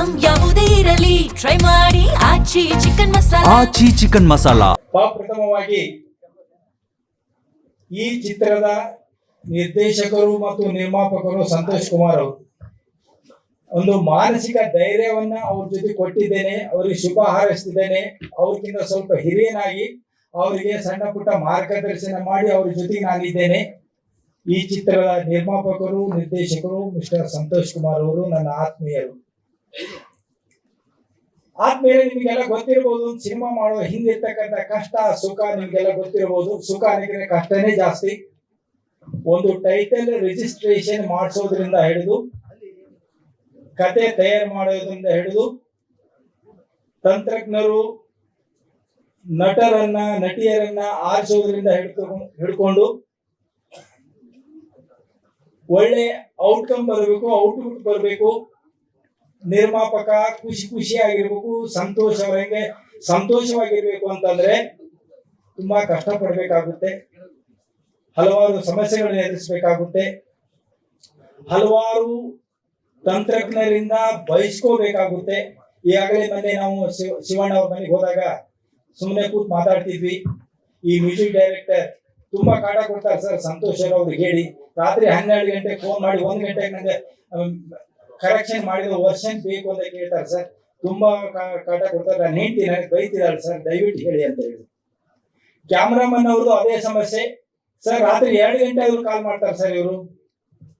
Item ಯಾವುದೇ ಇರಲಿ try ಮಾಡಿ ಆಚಿ ಚಿಕನ್ ಮಸಾಲಾ. ಆಚಿ ಚಿಕನ್ ಮಸಾಲಾ. ಪ್ರಥಮವಾಗಿ ಈ ಚಿತ್ರದ ನಿರ್ದೇಶಕರು ಮತ್ತು ನಿರ್ಮಾಪಕರು ಸಂತೋಷ್ ಕುಮಾರ್ ಅವರು ಒಂದು ಮಾನಸಿಕ ಧೈರ್ಯವನ್ನ ಅವ್ರ ಜೊತೆ ಕೊಟ್ಟಿದ್ದೇನೆ. ಅವರಿಗೆ ಶುಭ ಹಾರೈಸ್ತಿದ್ದೇನೆ. ಅವ್ರಿಗಿಂತ ಸ್ವಲ್ಪ ಹಿರಿಯನಾಗಿ ಅವರಿಗೆ ಸಣ್ಣ ಪುಟ್ಟ ಮಾರ್ಗದರ್ಶನ ಮಾಡಿ ಅವ್ರ ಜೊತೆಗೆ ನಾನಿದ್ದೇನೆ. ಈ ಚಿತ್ರದ ನಿರ್ಮಾಪಕರು ನಿರ್ದೇಶಕರು ಮಿಸ್ಟರ್ ಸಂತೋಷ್ ಕುಮಾರ್ ಅವರು ನನ್ನ ಆತ್ಮೀಯರು. ನಿಮಗೆಲ್ಲ ಗೊತ್ತಿರಬಹುದು, ಸಿನಿಮಾ ಮಾಡುವ ಹಿಂದಿರ್ತಕ್ಕಂಥ ಕಷ್ಟ ಸುಖ ನಿಮ್ಗೆಲ್ಲ ಗೊತ್ತಿರಬಹುದು. ಸುಖ ಅನ್ನೋದಕ್ಕಿಂತ ಕಷ್ಟನೇ ಜಾಸ್ತಿ. ಒಂದು ಟೈಟಲ್ ರಿಜಿಸ್ಟ್ರೇಷನ್ ಮಾಡಿಸೋದ್ರಿಂದ ಹಿಡಿದು ಕತೆ ತಯಾರು ಮಾಡೋದ್ರಿಂದ ಹಿಡಿದು ತಂತ್ರಜ್ಞರು ನಟರನ್ನ ನಟಿಯರನ್ನ ಆರಿಸೋದ್ರಿಂದ ಹಿಡ್ಕೊಂಡು ಒಳ್ಳೆ ಔಟ್ಕಮ್ ಬರಬೇಕು, ಔಟ್ಪುಟ್ ಬರಬೇಕು. ನಿರ್ಮಾಪಕ ಖುಷಿಯಾಗಿರ್ಬೇಕು, ಸಂತೋಷವಾಗಿರ್ಬೇಕು ಅಂತಂದ್ರೆ ತುಂಬಾ ಕಷ್ಟ ಪಡ್ಬೇಕಾಗುತ್ತೆ. ಹಲವಾರು ಸಮಸ್ಯೆಗಳನ್ನ ಎದುರಿಸಬೇಕಾಗುತ್ತೆ. ಹಲವಾರು ತಂತ್ರಜ್ಞರಿಂದ ಬಯಸ್ಕೋಬೇಕಾಗುತ್ತೆ. ಈಗಾಗಲೇ ಮೊನ್ನೆ ನಾವು ಶಿವಣ್ಣ ಅವ್ರ ಮನೆಗೆ ಹೋದಾಗ ಸುಮ್ಮನೆ ಕೂತ್ ಮಾತಾಡ್ತಿದ್ವಿ. ಈ ಮ್ಯೂಸಿಕ್ ಡೈರೆಕ್ಟರ್ ತುಂಬಾ ಕಾಟ ಕೊಡ್ತಾರೆ ಸರ್ ಸಂತೋಷ್ ಅವ್ರಿಗೆ ಹೇಳಿ. ರಾತ್ರಿ 12 ಗಂಟೆಗೆ ಫೋನ್ ಮಾಡಿ 1 ಗಂಟೆಗೆ ನಂಗೆ ಕರೆಕ್ಷನ್ ಮಾಡಿದ ವರ್ಷನ್ ಬೇಕು ಅಂತ ಕೇಳ್ತಾರೆ ಸರ್. ತುಂಬಾ ಕಾಟ ಕೊಡ್ತಾರೆ. ನಾನು ಹೆಂಡ್ತಿ ನನಗೆ ಬೈತಿದ್ದಾಳೆ ಸರ್, ದಯವಿಟ್ಟು ಹೇಳಿ ಅಂತ ಹೇಳಿ. ಕ್ಯಾಮ್ರಾಮನ್ ಅವ್ರದ್ದು ಅದೇ ಸಮಸ್ಯೆ ಸರ್. ರಾತ್ರಿ 2 ಗಂಟೆ ಆದ್ರೂ ಕಾಲ್ ಮಾಡ್ತಾರೆ ಸರ್ ಇವರು.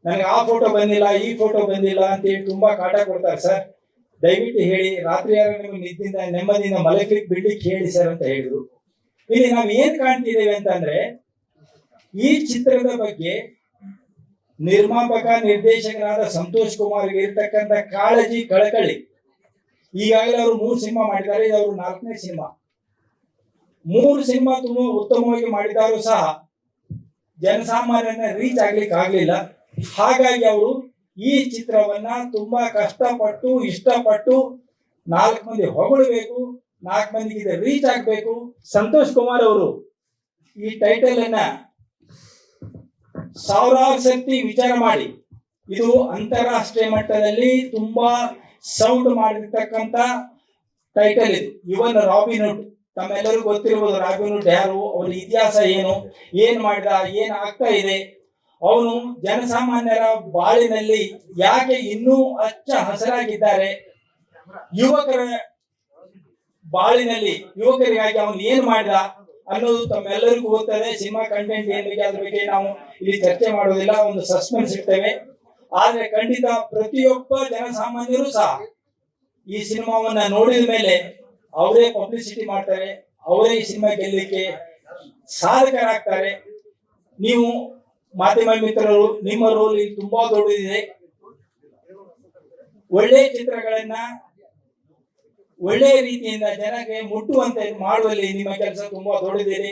ನನಗೆ ಆ ಫೋಟೋ ಬಂದಿಲ್ಲ, ಈ ಫೋಟೋ ಬಂದಿಲ್ಲ ಅಂತ ಹೇಳಿ ತುಂಬಾ ಕಾಟ ಕೊಡ್ತಾರೆ ಸರ್. ದಯವಿಟ್ಟು ಹೇಳಿ, ರಾತ್ರಿ ಯಾರು ನಿಮಗೆ ನೆಮ್ಮದಿಯಿಂದ ಮಲಗ್ಲಿಕ್ಕೆ ಬಿಡ್ಲಿಕ್ಕೆ ಹೇಳಿ ಸರ್ ಅಂತ ಹೇಳಿದ್ರು. ಇಲ್ಲಿ ನಾವು ಏನ್ ಕಾಣ್ತಿದ್ದೇವೆ ಅಂತಂದ್ರೆ, ಈ ಚಿತ್ರದ ಬಗ್ಗೆ ನಿರ್ಮಾಪಕ ನಿರ್ದೇಶಕರಾದ ಸಂತೋಷ್ ಕುಮಾರ್ಗೆ ಇರ್ತಕ್ಕಂಥ ಕಾಳಜಿ ಕಳಕಳಿ. ಈಗಾಗಲೇ ಅವರು 3 ಸಿನಿಮಾ ಮಾಡಿದ್ದಾರೆ. ಇದು ಅವರು 4ನೇ ಸಿನಿಮಾ. 3 ಸಿನಿಮಾ ತುಂಬಾ ಉತ್ತಮವಾಗಿ ಮಾಡಿದಾರು ಸಹ ಜನಸಾಮಾನ್ಯನ ರೀಚ್ ಆಗ್ಲಿಕ್ಕೆ ಆಗ್ಲಿಲ್ಲ. ಹಾಗಾಗಿ ಅವರು ಈ ಚಿತ್ರವನ್ನ ತುಂಬಾ ಕಷ್ಟಪಟ್ಟು ಇಷ್ಟಪಟ್ಟು 4 ಮಂದಿ ಹೊಗಳಬೇಕು, 4 ಮಂದಿಗೆ ಇದು ರೀಚ್ ಆಗ್ಬೇಕು. ಸಂತೋಷ್ ಕುಮಾರ್ ಅವರು ಈ ಟೈಟಲ್ ಅನ್ನ ಸಾವಿರಾರು ಸರ್ತಿ ವಿಚಾರ ಮಾಡಿ, ಇದು ಅಂತಾರಾಷ್ಟ್ರೀಯ ಮಟ್ಟದಲ್ಲಿ ತುಂಬಾ ಸೌಂಡ್ ಮಾಡಿರ್ತಕ್ಕಂಥ ಟೈಟಲ್ ಇದು. ಇವನ್ ರಾಬಿನ್ಹುಡ್, ತಮ್ಮೆಲ್ಲರಿಗೂ ಗೊತ್ತಿರಬಹುದು ರಾಬಿನ್ಹುಡ್ ಯಾರು, ಅವರ ಇತಿಹಾಸ ಏನು, ಏನ್ ಮಾಡಿದ, ಏನ್ ಆಗ್ತಾ ಇದೆ, ಅವನು ಜನಸಾಮಾನ್ಯರ ಬಾಳಿನಲ್ಲಿ ಯಾಕೆ ಇನ್ನೂ ಹಚ್ಚ ಹಸಿರಾಗಿದ್ದಾರೆ, ಯುವಕರ ಬಾಳಿನಲ್ಲಿ ಯುವಕರಿಗಾಗಿ ಅವನು ಏನ್ ಮಾಡಿದ ಅನ್ನೋದು ತಮ್ಮೆಲ್ಲರಿಗೂ ಗೊತ್ತದೆ. ಸಿನಿಮಾ ಕಂಟೆಂಟ್ ಏನ್ ಬಗ್ಗೆ ಅದ್ರ ಬಗ್ಗೆ ನಾವು ಇಲ್ಲಿ ಚರ್ಚೆ ಮಾಡೋದಿಲ್ಲ, ಒಂದು ಸಸ್ಪೆನ್ಸ್ ಇರ್ತೇವೆ. ಆದ್ರೆ ಖಂಡಿತ ಪ್ರತಿಯೊಬ್ಬ ಜನಸಾಮಾನ್ಯರು ಸಹ ಈ ಸಿನಿಮಾವನ್ನ ನೋಡಿದ ಮೇಲೆ ಅವರೇ ಪಬ್ಲಿಸಿಟಿ ಮಾಡ್ತಾರೆ, ಅವರೇ ಈ ಸಿನಿಮಾ ಗೆಲ್ಲಲಿಕ್ಕೆ ಸಾಧಕರಾಗ್ತಾರೆ. ನೀವು ಮಾಧ್ಯಮ ಮಿತ್ರರು, ನಿಮ್ಮ ರೋಲ್ ಇಲ್ಲಿ ತುಂಬಾ ದೊಡ್ಡದಿದೆ. ಒಳ್ಳೆ ಚಿತ್ರಗಳನ್ನ ಒಳ್ಳೆ ರೀತಿಯಿಂದ ಜನಕ್ಕೆ ಮುಟ್ಟುವಂತೆ ಮಾಡುವಲ್ಲಿ ನಿಮ್ಮ ಕೆಲಸ ತುಂಬಾ ದೊಡ್ಡದಿದೆ.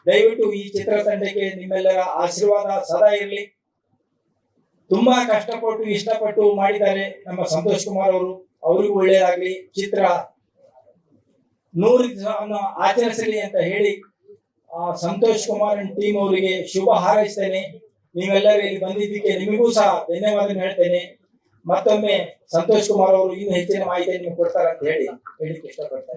ದಯವಿಟ್ಟು ಈ ಚಿತ್ರತಂಡಕ್ಕೆ ನಿಮ್ಮೆಲ್ಲರ ಆಶೀರ್ವಾದ ಸದಾ ಇರಲಿ. ತುಂಬಾ ಕಷ್ಟಪಟ್ಟು ಇಷ್ಟಪಟ್ಟು ಮಾಡಿದ್ದಾರೆ ನಮ್ಮ ಸಂತೋಷ್ ಕುಮಾರ್ ಅವರು. ಅವರಿಗೂ ಒಳ್ಳೆಯದಾಗ್ಲಿ, ಚಿತ್ರ 100 ದಿವಸವನ್ನು ಆಚರಿಸಲಿ ಅಂತ ಹೇಳಿ ಸಂತೋಷ್ ಕುಮಾರ್ ಟೀಮ್ ಅವರಿಗೆ ಶುಭ ಹಾರೈಸ್ತೇನೆ. ನೀವೆಲ್ಲರೂ ಇಲ್ಲಿ ಬಂದಿದ್ದಕ್ಕೆ ನಿಮಗೂ ಸಹ ಧನ್ಯವಾದ ಹೇಳ್ತೇನೆ. ಮತ್ತೊಮ್ಮೆ ಸಂತೋಷ್ ಕುಮಾರ್ ಅವರು ಇನ್ನೂ ಹೆಚ್ಚಿನ ಮಾಹಿತಿ ನಿಮಗೆ ಕೊಡ್ತಾರೆ ಅಂತ ಹೇಳಿ ಹೇಳಿಕ್ಕೆ ಇಷ್ಟಪಡ್ತಾರೆ.